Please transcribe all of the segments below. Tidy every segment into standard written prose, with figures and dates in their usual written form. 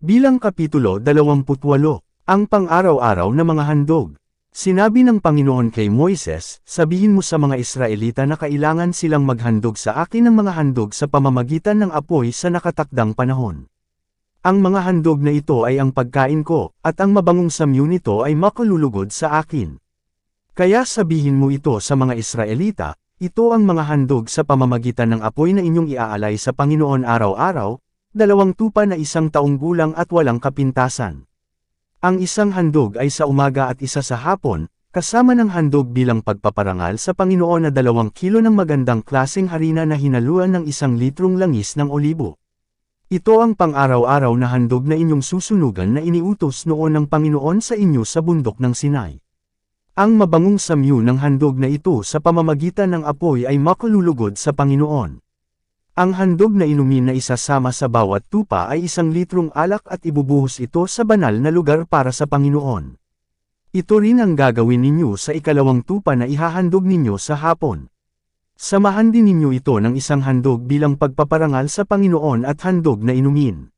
Bilang Kapitulo 28, ang pang-araw-araw na mga handog. Sinabi ng Panginoon kay Moises, sabihin mo sa mga Israelita na kailangan silang maghandog sa akin ng mga handog sa pamamagitan ng apoy sa nakatakdang panahon. Ang mga handog na ito ay ang pagkain ko, at ang mabangong samyu nito ay makalulugod sa akin. Kaya sabihin mo ito sa mga Israelita, ito ang mga handog sa pamamagitan ng apoy na inyong iaalay sa Panginoon araw-araw, 2 tupa na 1 taong gulang at walang kapintasan. Ang isang handog ay sa umaga at isa sa hapon, kasama ng handog bilang pagpaparangal sa Panginoon na 2 kilo ng magandang klaseng harina na hinaluan ng 1 litrong langis ng olibo. Ito ang pang-araw-araw na handog na inyong susunugan na iniutos noon ng Panginoon sa inyo sa bundok ng Sinai. Ang mabangong samyu ng handog na ito sa pamamagitan ng apoy ay makalulugod sa Panginoon. Ang handog na inumin na isasama sa bawat tupa ay 1 litrong alak at ibubuhos ito sa banal na lugar para sa Panginoon. Ito rin ang gagawin ninyo sa 2 tupa na ihahandog ninyo sa hapon. Samahan din ninyo ito ng 1 handog bilang pagpaparangal sa Panginoon at handog na inumin.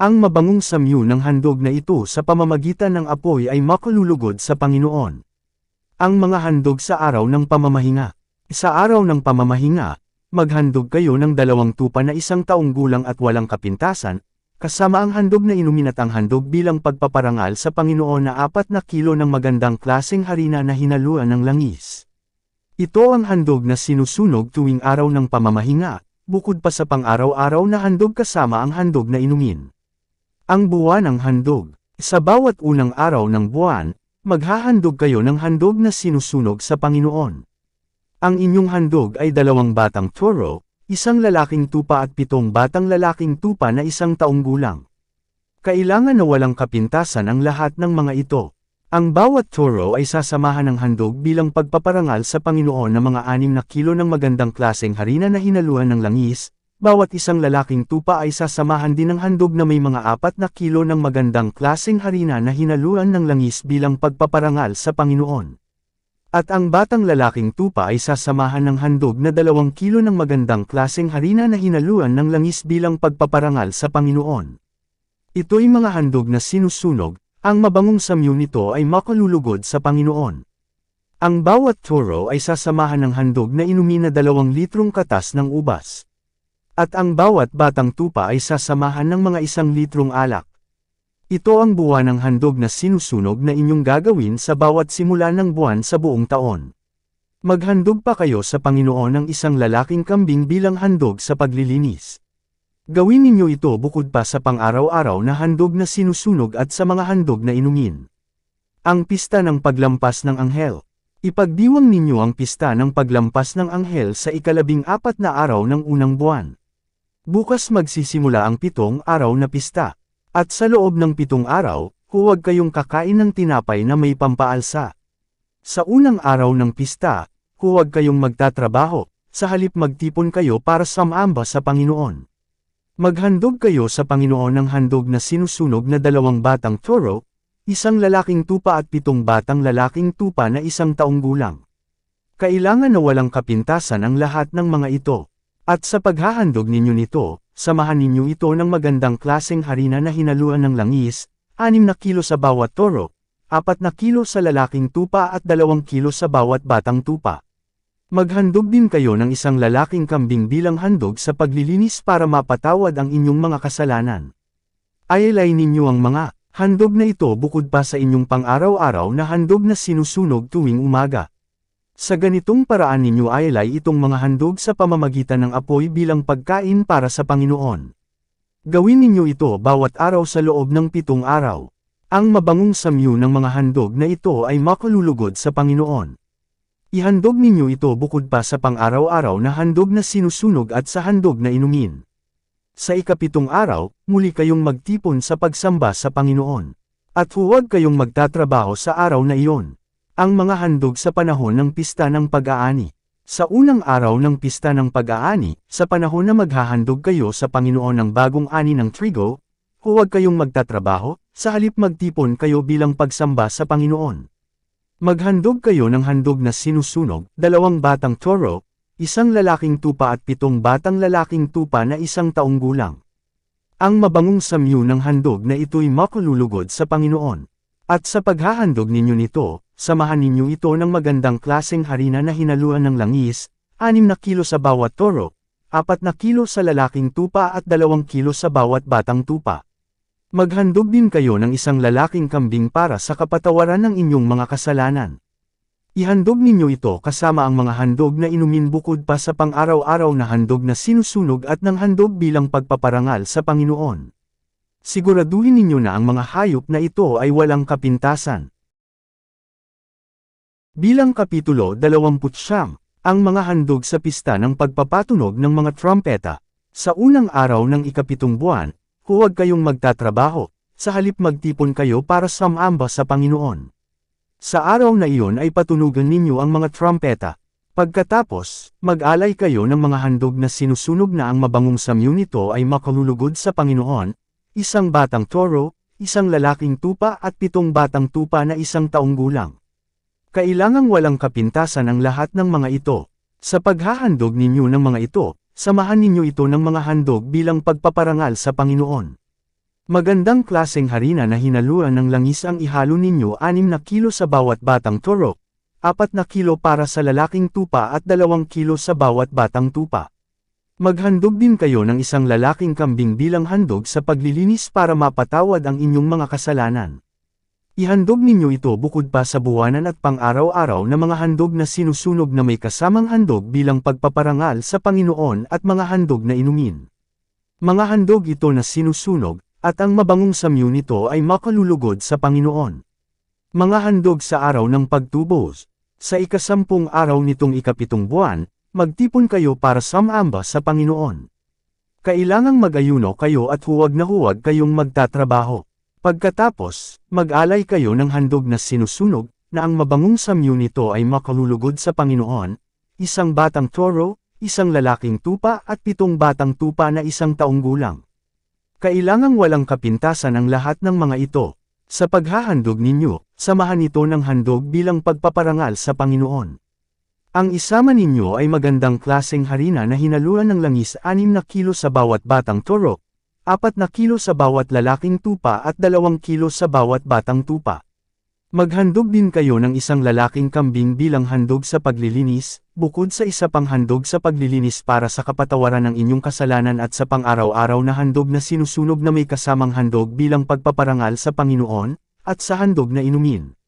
Ang mabangong samyu ng handog na ito sa pamamagitan ng apoy ay makalulugod sa Panginoon. Ang mga handog sa araw ng pamamahinga. Sa araw ng pamamahinga, maghandog kayo ng 2 tupa na 1 taong gulang at walang kapintasan, kasama ang handog na inumin at ang handog bilang pagpaparangal sa Panginoon na 4 na kilo ng magandang klaseng harina na hinaluan ng langis. Ito ang handog na sinusunog tuwing araw ng pamamahinga, bukod pa sa pang-araw-araw na handog kasama ang handog na inumin. Ang buwan ng handog. Sa bawat unang araw ng buwan, maghahandog kayo ng handog na sinusunog sa Panginoon. Ang inyong handog ay 2 batang toro, 1 lalaking tupa at 7 batang lalaking tupa na 1 taong gulang. Kailangan na walang kapintasan ang lahat ng mga ito. Ang bawat toro ay sasamahan ng handog bilang pagpaparangal sa Panginoon ng mga 6 na kilo ng magandang klaseng harina na hinaluan ng langis, bawat 1 lalaking tupa ay sasamahan din ng handog na may mga 4 na kilo ng magandang klaseng harina na hinaluan ng langis bilang pagpaparangal sa Panginoon. At ang batang lalaking tupa ay sasamahan ng handog na 2 kilo ng magandang klaseng harina na hinaluan ng langis bilang pagpaparangal sa Panginoon. Ito'y mga handog na sinusunog, ang mabangong samyu nito ay makalulugod sa Panginoon. Ang bawat toro ay sasamahan ng handog na inumin na 2 litrong katas ng ubas. At ang bawat batang tupa ay sasamahan ng mga 1 litrong alak. Ito ang buwan ng handog na sinusunog na inyong gagawin sa bawat simula ng buwan sa buong taon. Maghandog pa kayo sa Panginoon ng 1 lalaking kambing bilang handog sa paglilinis. Gawin ninyo ito bukod pa sa pang-araw-araw na handog na sinusunog at sa mga handog na inumin. Ang pista ng paglampas ng anghel. Ipagdiwang ninyo ang pista ng paglampas ng anghel sa 14 na araw ng unang buwan. Bukas magsisimula ang 7 araw na pista. At sa loob ng 7 araw, huwag kayong kakain ng tinapay na may pampaalsa. Sa unang araw ng pista, huwag kayong magtatrabaho, sa halip magtipon kayo para sumamba sa Panginoon. Maghandog kayo sa Panginoon ng handog na sinusunog na 2 batang toro, 1 lalaking tupa at 7 batang lalaking tupa na 1 taong gulang. Kailangan na walang kapintasan ang lahat ng mga ito. At sa paghahandog ninyo nito, samahan ninyo ito ng magandang klaseng harina na hinaluan ng langis, 6 na kilo sa bawat toro, 4 na kilo sa lalaking tupa at 2 kilo sa bawat batang tupa. Maghandog din kayo ng 1 lalaking kambing bilang handog sa paglilinis para mapatawad ang inyong mga kasalanan. Ayalay ninyo ang mga handog na ito bukod pa sa inyong pang-araw-araw na handog na sinusunog tuwing umaga. Sa ganitong paraan ninyo ayalay itong mga handog sa pamamagitan ng apoy bilang pagkain para sa Panginoon. Gawin ninyo ito bawat araw sa loob ng 7 araw. Ang mabangong samyu ng mga handog na ito ay makalulugod sa Panginoon. Ihandog ninyo ito bukod pa sa pang-araw-araw na handog na sinusunog at sa handog na inumin. Sa 7 araw, muli kayong magtipon sa pagsamba sa Panginoon. At huwag kayong magtatrabaho sa araw na iyon. Ang mga handog sa panahon ng pista ng pag-aani. Sa unang araw ng pista ng pag-aani, sa panahon na maghahandog kayo sa Panginoon ng bagong ani ng trigo, huwag kayong magtatrabaho, sa halip magtipon kayo bilang pagsamba sa Panginoon. Maghandog kayo ng handog na sinusunog, 2 batang toro, 1 lalaking tupa at 7 batang lalaking tupa na 1 taong gulang. Ang mabangong samyu ng handog na ito'y makalulugod sa Panginoon. At sa paghahandog ninyo nito, samahan ninyo ito ng magandang klaseng harina na hinaluan ng langis, 6 na kilo sa bawat toro, 4 na kilo sa lalaking tupa at 2 kilo sa bawat batang tupa. Maghandog din kayo ng isang lalaking kambing para sa kapatawaran ng inyong mga kasalanan. Ihandog ninyo ito kasama ang mga handog na inumin bukod pa sa pang-araw-araw na handog na sinusunog at ng handog bilang pagpaparangal sa Panginoon. Siguraduhin ninyo na ang mga hayop na ito ay walang kapintasan. Bilang Kapitulo 20, ang mga handog sa pista ng pagpapatunog ng mga trumpeta. Sa unang araw ng ikapitong buwan, huwag kayong magtatrabaho, sa halip magtipon kayo para sumamba sa Panginoon. Sa araw na iyon ay patunugan ninyo ang mga trumpeta. Pagkatapos, mag-alay kayo ng mga handog na sinusunog na ang mabangong samyu nito ay makalulugod sa Panginoon, 1 batang toro, 1 lalaking tupa at 7 batang tupa na 1 taong gulang. Kailangang walang kapintasan ang lahat ng mga ito. Sa paghahandog ninyo ng mga ito, samahan ninyo ito ng mga handog bilang pagpaparangal sa Panginoon. Magandang klaseng harina na hinaluan ng langis ang ihalo ninyo 6 na kilo sa bawat batang toro, 4 na kilo para sa lalaking tupa at 2 kilo sa bawat batang tupa. Maghandog din kayo ng 1 lalaking kambing bilang handog sa paglilinis para mapatawad ang inyong mga kasalanan. Ihandog ninyo ito bukod pa sa buwanan at pang-araw-araw na mga handog na sinusunog na may kasamang handog bilang pagpaparangal sa Panginoon at mga handog na inumin. Mga handog ito na sinusunog, at ang mabangong samyu nito ay makalulugod sa Panginoon. Mga handog sa araw ng pagtubos. Sa 10 araw nitong ikapitong buwan, magtipon kayo para sumamba sa Panginoon. Kailangang mag-ayuno kayo at huwag kayong magtatrabaho. Pagkatapos, mag-alay kayo ng handog na sinusunog, na ang mabangong samyu nito ay makalulugod sa Panginoon, 1 batang toro, 1 lalaking tupa at 7 batang tupa na 1 taong gulang. Kailangang walang kapintasan ang lahat ng mga ito. Sa paghahandog ninyo, samahan ito ng handog bilang pagpaparangal sa Panginoon. Ang isama ninyo ay magandang klaseng harina na hinaluan ng langis 6 na kilo sa bawat batang toro, 4 na kilo sa bawat lalaking tupa at 2 kilo sa bawat batang tupa. Maghandog din kayo ng 1 lalaking kambing bilang handog sa paglilinis, bukod sa isa pang handog sa paglilinis para sa kapatawaran ng inyong kasalanan at sa pang-araw-araw na handog na sinusunog na may kasamang handog bilang pagpaparangal sa Panginoon, at sa handog na inumin.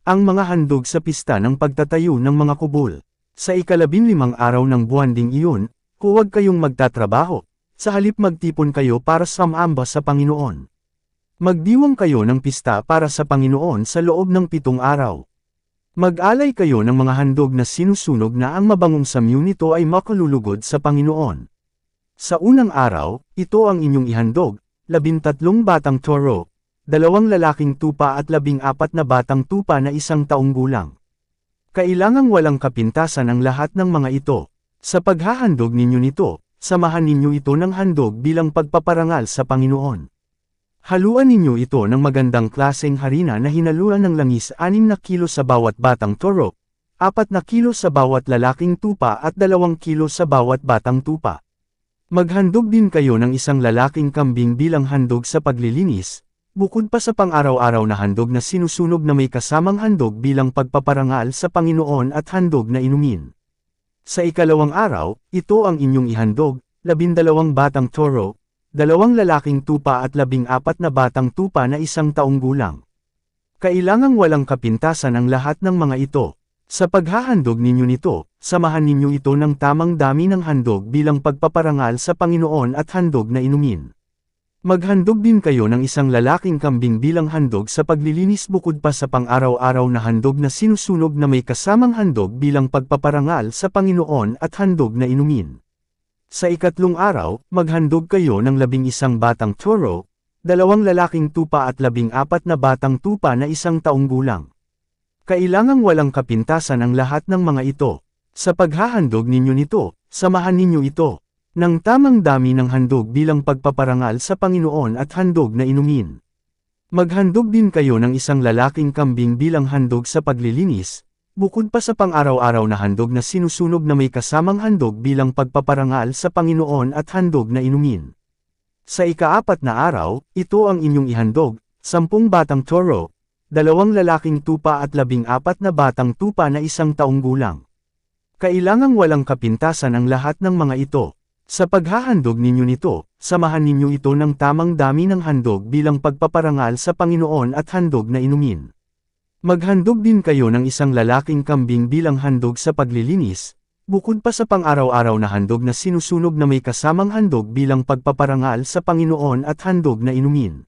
Ang mga handog sa pista ng pagtatayo ng mga kubol. Sa 15 araw ng buwan ding iyon, huwag kayong magtatrabaho, sa halip magtipon kayo para sumamba sa Panginoon. Magdiwang kayo ng pista para sa Panginoon sa loob ng 7 araw. Mag-alay kayo ng mga handog na sinusunog na ang mabangong samyu nito ay makalulugod sa Panginoon. Sa unang araw, ito ang inyong ihandog, 13 batang toro, 2 lalaking tupa at 14 na batang tupa na 1 taong gulang. Kailangang walang kapintasan ang lahat ng mga ito. Sa paghahandog ninyo nito, samahan ninyo ito ng handog bilang pagpaparangal sa Panginoon. Haluan ninyo ito ng magandang klaseng harina na hinaluan ng langis 6 na kilo sa bawat batang toro, 4 na kilo sa bawat lalaking tupa at 2 kilo sa bawat batang tupa. Maghandog din kayo ng 1 lalaking kambing bilang handog sa paglilinis, bukod pa sa pang-araw-araw na handog na sinusunog na may kasamang handog bilang pagpaparangal sa Panginoon at handog na inumin. Sa 2 araw, ito ang inyong ihandog, 12 batang toro, 2 lalaking tupa at 14 na batang tupa na 1 taong gulang. Kailangang walang kapintasan ang lahat ng mga ito. Sa paghahandog ninyo nito, samahan ninyo ito ng tamang dami ng handog bilang pagpaparangal sa Panginoon at handog na inumin. Maghandog din kayo ng 1 lalaking kambing bilang handog sa paglilinis bukod pa sa pang-araw-araw na handog na sinusunog na may kasamang handog bilang pagpaparangal sa Panginoon at handog na inumin. Sa 3 araw, maghandog kayo ng 11 batang toro, 2 lalaking tupa at 14 na batang tupa na 1 taong gulang. Kailangang walang kapintasan ang lahat ng mga ito. Sa paghahandog ninyo nito, samahan ninyo ito ng tamang dami ng handog bilang pagpaparangal sa Panginoon at handog na inumin. Maghandog din kayo ng 1 lalaking kambing bilang handog sa paglilinis, bukod pa sa pang-araw-araw na handog na sinusunog na may kasamang handog bilang pagpaparangal sa Panginoon at handog na inumin. Sa ika-4 na araw, ito ang inyong ihandog, 10 batang toro, 2 lalaking tupa at 14 na batang tupa na 1 taong gulang. Kailangang walang kapintasan ang lahat ng mga ito. Sa paghahandog ninyo nito, samahan ninyo ito ng tamang dami ng handog bilang pagpaparangal sa Panginoon at handog na inumin. Maghandog din kayo ng 1 lalaking kambing bilang handog sa paglilinis, bukod pa sa pang-araw-araw na handog na sinusunog na may kasamang handog bilang pagpaparangal sa Panginoon at handog na inumin.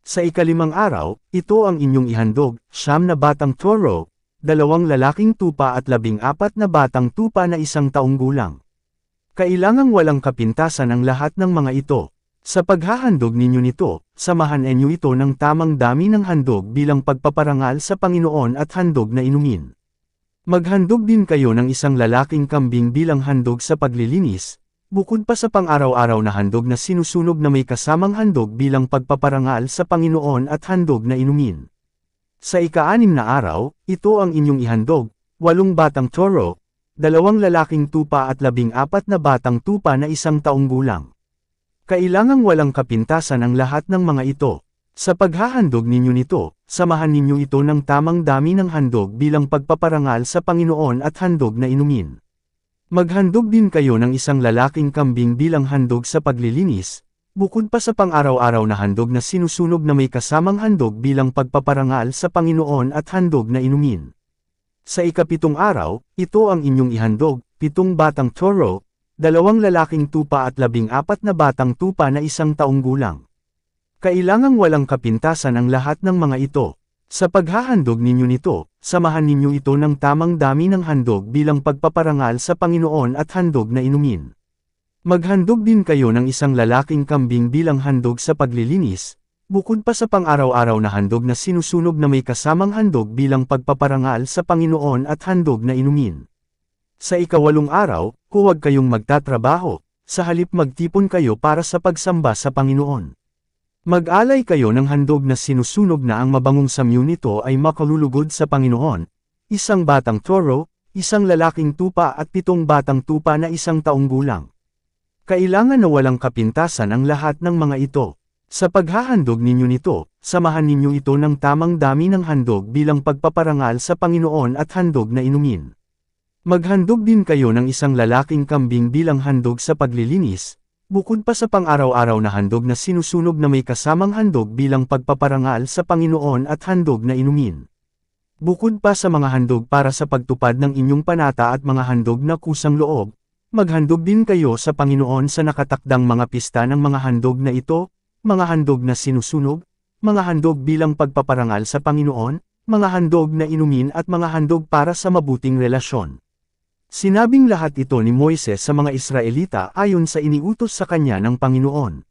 Sa ika-5 araw, ito ang inyong ihandog, 9 na batang toro, 2 lalaking tupa at 14 na batang tupa na 1 taong gulang. Kailangang walang kapintasan ang lahat ng mga ito. Sa paghahandog ninyo nito, samahan ninyo ito ng tamang dami ng handog bilang pagpaparangal sa Panginoon at handog na inumin. Maghandog din kayo ng 1 lalaking kambing bilang handog sa paglilinis, bukod pa sa pang-araw-araw na handog na sinusunog na may kasamang handog bilang pagpaparangal sa Panginoon at handog na inumin. Sa ika-6 na araw, ito ang inyong ihandog, 8 batang toro, 2 lalaking tupa at 14 na batang tupa na 1 taong gulang. Kailangang walang kapintasan ang lahat ng mga ito. Sa paghahandog ninyo nito, samahan ninyo ito ng tamang dami ng handog bilang pagpaparangal sa Panginoon at handog na inumin. Maghandog din kayo ng 1 lalaking kambing bilang handog sa paglilinis, bukod pa sa pang-araw-araw na handog na sinusunog na may kasamang handog bilang pagpaparangal sa Panginoon at handog na inumin. Sa ika-7 araw, ito ang inyong ihandog, 7 batang toro, 2 lalaking tupa at 14 na batang tupa na 1 taong gulang. Kailangang walang kapintasan ang lahat ng mga ito. Sa paghahandog ninyo nito, samahan ninyo ito ng tamang dami ng handog bilang pagpaparangal sa Panginoon at handog na inumin. Maghandog din kayo ng 1 lalaking kambing bilang handog sa paglilinis, bukod pa sa pang-araw-araw na handog na sinusunog na may kasamang handog bilang pagpaparangal sa Panginoon at handog na inumin. Sa ika-8 araw, huwag kayong magtatrabaho, sa halip magtipon kayo para sa pagsamba sa Panginoon. Mag-alay kayo ng handog na sinusunog na ang mabangong samyo nito ay makalulugod sa Panginoon, 1 batang toro, 1 lalaking tupa at 7 batang tupa na 1 taong gulang. Kailangan na walang kapintasan ang lahat ng mga ito. Sa paghahandog ninyo nito, samahan ninyo ito ng tamang dami ng handog bilang pagpaparangal sa Panginoon at handog na inumin. Maghandog din kayo ng 1 lalaking kambing bilang handog sa paglilinis, bukod pa sa pang-araw-araw na handog na sinusunog na may kasamang handog bilang pagpaparangal sa Panginoon at handog na inumin. Bukod pa sa mga handog para sa pagtupad ng inyong panata at mga handog na kusang loob, maghandog din kayo sa Panginoon sa nakatakdang mga pista ng mga handog na ito, mga handog na sinusunog, mga handog bilang pagpaparangal sa Panginoon, mga handog na inumin at mga handog para sa mabuting relasyon. Sinabing lahat ito ni Moises sa mga Israelita ayon sa iniutos sa kanya ng Panginoon.